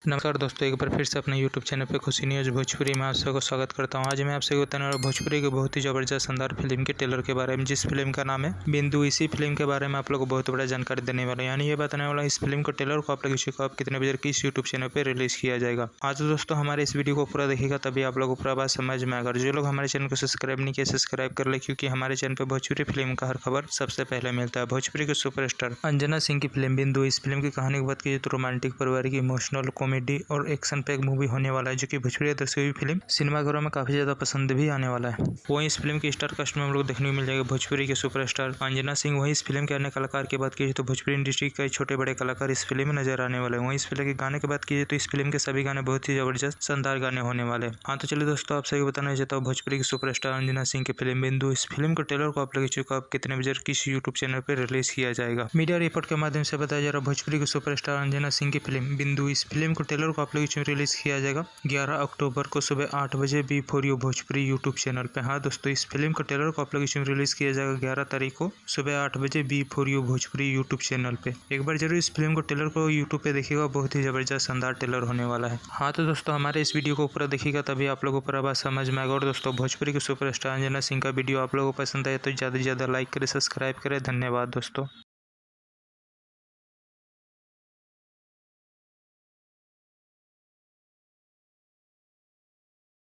नमस्कार दोस्तों, एक बार फिर से अपने YouTube चैनल पे खुशी न्यूज़ भोजपुरी में आप सबको स्वागत करता हूं। आज मैं आपसे बताने वाला भोजपुरी के बहुत ही ज़बरदस्त शानदार फिल्म के ट्रेलर के बारे में, जिस फिल्म का नाम है बिंदु। इसी फिल्म के बारे में आप लोगों को बहुत बड़ा जानकारी देने वाला है, यानी ये बताने वाला इस फिल्म को ट्रेलर को आप लोग इसी को आप कितने बजे किस यूट्यूब चैनल पर रिलीज किया जाएगा। आज दोस्तों हमारे इस वीडियो को पूरा देखिएगा, तभी आप लोगों को पूरा बात समझ में आएगा। जो लोग हमारे चैनल को सब्सक्राइब नहीं किया, सब्सक्राइब कर ले, क्योंकि हमारे चैनल पर भोजपुरी फिल्म का हर खबर सबसे पहले मिलता है। भोजपुरी के सुपरस्टार अंजना सिंह की फिल्म बिंदु। इस फिल्म की कहानी की बात कीजिए तो रोमांटिक, पारिवारिक, इमोशनल, कॉमेडी और एक्शन पैक मूवी होने वाला है, जो कि भोजपुरी दर्शकों की फिल्म सिनेमाघरों में काफी ज्यादा पसंद भी आने वाला है। वहीं इस फिल्म की स्टार कास्ट में हम लोग देखने को मिल जाएगा भोजपुरी के सुपरस्टार अंजना सिंह। वहीं इस फिल्म के अन्य कलाकार की बात कीजिए तो भोजपुरी इंडस्ट्री के छोटे बड़े कलाकार इस फिल्म में नजर आने वाले हैं। वहीं इस फिल्म के गाने की बात कीजिए तो इस फिल्म के सभी गाने बहुत ही जबरदस्त शानदार गाने होने वाले हैं। हाँ, तो चलिए दोस्तों, आप सभी बताना चाहता हूँ भोजपुरी के सुपरस्टार अंजना सिंह की फिल्म बिंदु। इस फिल्म को ट्रेलर को आप लोग चुका आप कितने बजे किस यूट्यूब चैनल पर रिलीज किया जाएगा। मीडिया रिपोर्ट के माध्यम से बताया जा रहा है भोजपुरी के सुपरस्टार अंजना सिंह की फिल्म बिंदु। इस फिल्म को ट्रेलर को आप लोग रिलीज किया जाएगा 11 अक्टूबर को सुबह 8 बजे B4U भोजपुरी यूट्यूब चैनल पे। हाँ दोस्तों, इस फिल्म का ट्रेलर को आप लोग रिलीज किया जाएगा 11 तारीख को सुबह 8 बजे B4U भोजपुरी यूट्यूब चैनल पे। एक बार जरूर इस फिल्म को ट्रेलर को यूट्यूब पे देखिएगा, बहुत ही जबरदस्त शानदार ट्रेलर होने वाला है। हाँ तो दोस्तों, हमारे इस वीडियो को पूरा देखिएगा, तभी आप लोगों को पूरा बात समझ में आएगा। और दोस्तों, भोजपुरी के सुपरस्टार अंजना सिंह का वीडियो आप लोगों को पसंद आए तो ज़्यादा से ज़्यादा लाइक करें, सब्सक्राइब करें। धन्यवाद दोस्तों।